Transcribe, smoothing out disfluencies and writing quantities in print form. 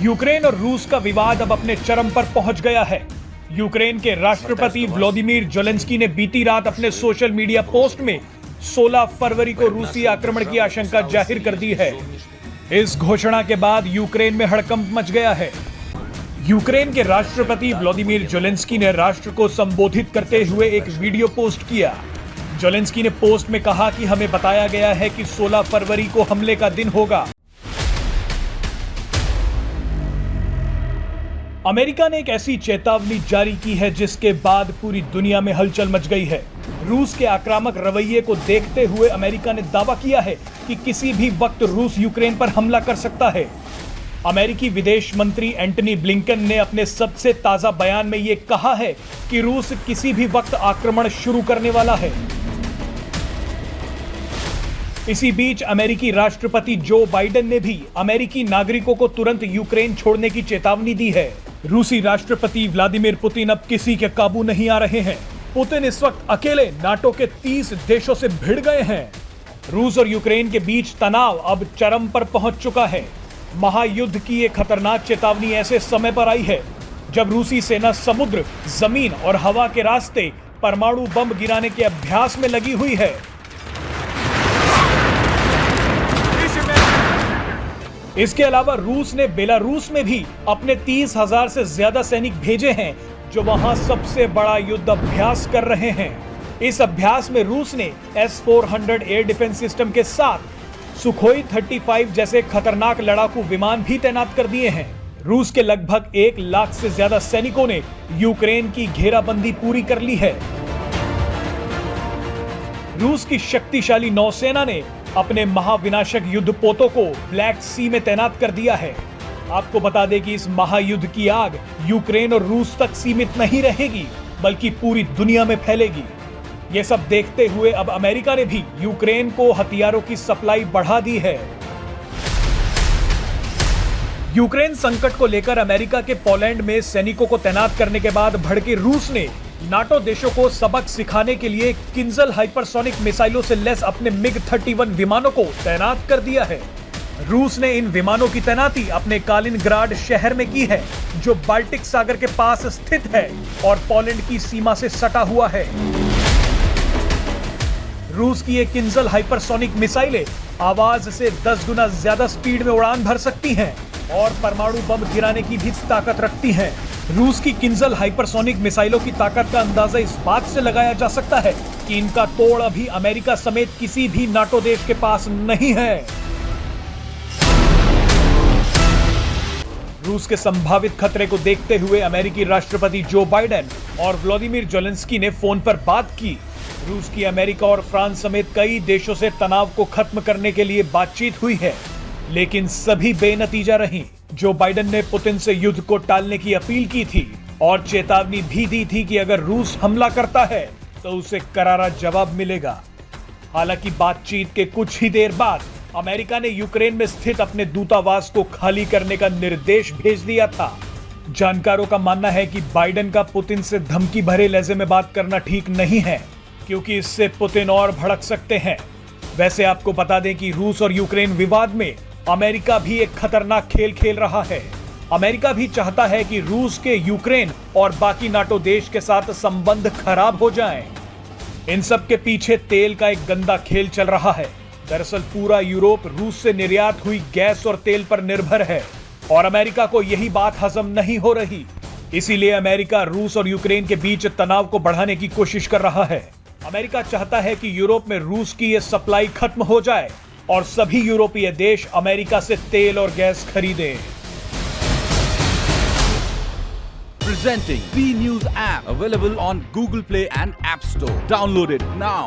Ukraine और रूस का विवाद अब अपने चरम पर पहुंच गया है। यूक्रेन के राष्ट्रपति व्लादिमीर ज़ेलेंस्की ने बीती रात अपने सोशल मीडिया पोस्ट में 16 फरवरी को रूसी आक्रमण की आशंका जाहिर कर दी है। इस घोषणा के बाद यूक्रेन में हड़कंप मच गया है। यूक्रेन के राष्ट्रपति व्लादिमीर ज़ेलेंस्की ने राष्ट्र को संबोधित करते हुए एक वीडियो पोस्ट किया। ज़ेलेंस्की ने पोस्ट में कहा कि हमें बताया गया है कि 16 फरवरी को हमले का दिन होगा। अमेरिका ने एक ऐसी चेतावनी जारी की है जिसके बाद पूरी दुनिया में हलचल मच गई है। रूस के आक्रामक रवैये को देखते हुए अमेरिका ने दावा किया है कि किसी भी वक्त रूस यूक्रेन पर हमला कर सकता है। अमेरिकी विदेश मंत्री एंटनी ब्लिंकन ने अपने सबसे ताजा बयान में यह कहा है कि रूस किसी भी वक्त आक्रमण शुरू करने वाला है। इसी बीच अमेरिकी राष्ट्रपति जो बाइडेन ने भी अमेरिकी नागरिकों को तुरंत यूक्रेन छोड़ने की चेतावनी दी है। रूसी राष्ट्रपति व्लादिमीर पुतिन अब किसी के काबू नहीं आ रहे हैं। पुतिन इस वक्त अकेले नाटो के 30 देशों से भिड़ गए हैं। रूस और यूक्रेन के बीच तनाव अब चरम पर पहुंच चुका है। महायुद्ध की एक खतरनाक चेतावनी ऐसे समय पर आई है जब रूसी सेना समुद्र, जमीन और हवा के रास्ते परमाणु बम गिराने के अभ्यास में लगी हुई है। इसके अलावा रूस ने बेलारूस में भी अपने 30,000 से ज्यादा सैनिक भेजे हैं जो वहां सबसे बड़ा युद्ध अभ्यास कर रहे हैं। इस अभ्यास में रूस ने S-400 एयर डिफेंस सिस्टम के साथ सुखोई 35 जैसे खतरनाक लड़ाकू विमान भी तैनात कर दिए हैं। रूस के लगभग 1 लाख से ज्यादा सैनिकों ने यूक्रेन की घेराबंदी पूरी कर ली है। रूस की शक्तिशाली नौसेना ने अपने महाविनाशक युद्धपोतों को ब्लैक सी में तैनात कर दिया है। आपको बता दें कि इस महायुद्ध की आग यूक्रेन और रूस तक सीमित नहीं रहेगी बल्कि पूरी दुनिया में फैलेगी। ये सब देखते हुए अब अमेरिका ने भी यूक्रेन को हथियारों की सप्लाई बढ़ा दी है। यूक्रेन संकट को लेकर अमेरिका के पोलैंड में सैनिकों को तैनात करने के बाद भड़के रूस ने नाटो देशों को सबक सिखाने के लिए किंजल हाइपरसोनिक मिसाइलों से लैस अपने MiG-31 विमानों को तैनात कर दिया है। रूस ने इन विमानों की तैनाती अपने कालिनग्राड शहर में की है जो बाल्टिक सागर के पास स्थित है और पोलैंड की सीमा से सटा हुआ है। रूस की ये किंजल हाइपरसोनिक मिसाइलें आवाज से 10 गुना ज्यादा स्पीड में उड़ान भर सकती हैं और परमाणु बम गिराने की भी ताकत रखती हैं। रूस की किंजल हाइपरसोनिक मिसाइलों की ताकत का अंदाजा इस बात से लगाया जा सकता है कि इनका तोड़ अभी अमेरिका समेत किसी भी नाटो देश के पास नहीं है। रूस के संभावित खतरे को देखते हुए अमेरिकी राष्ट्रपति जो बाइडेन और व्लादिमीर ज़ेलेंस्की ने फोन पर बात की। रूस की अमेरिका और फ्रांस समेत कई देशों से तनाव को खत्म करने के लिए बातचीत हुई है, लेकिन सभी बेनतीजा रही। जो बाइडेन ने पुतिन से युद्ध को टालने की अपील की थी और चेतावनी भी दी थी कि अगर रूस हमला करता है तो उसे करारा जवाब मिलेगा। हालांकि बातचीत के कुछ ही देर बाद अमेरिका ने यूक्रेन में स्थित अपने दूतावास को खाली करने का निर्देश भेज दिया था। जानकारों का मानना है कि बाइडेन का पुतिन से धमकी भरे लहजे में बात करना ठीक नहीं है, क्योंकि इससे पुतिन और भड़क सकते हैं। वैसे आपको बता दें कि रूस और यूक्रेन विवाद में अमेरिका भी एक खतरनाक खेल खेल रहा है। अमेरिका भी चाहता है कि रूस के यूक्रेन और बाकी नाटो देश के साथ संबंध खराब हो जाएं। इन सब के पीछे तेल का एक गंदा खेल चल रहा है। दरअसल पूरा यूरोप रूस से निर्यात हुई गैस और तेल पर निर्भर है और अमेरिका को यही बात हजम नहीं हो रही। इसीलिए अमेरिका रूस और यूक्रेन के बीच तनाव को बढ़ाने की कोशिश कर रहा है। अमेरिका चाहता है कि यूरोप में रूस की ये सप्लाई खत्म हो जाए और सभी यूरोपीय देश अमेरिका से तेल और गैस खरीदें। Presenting B News app available on Google Play and App Store. Download it now.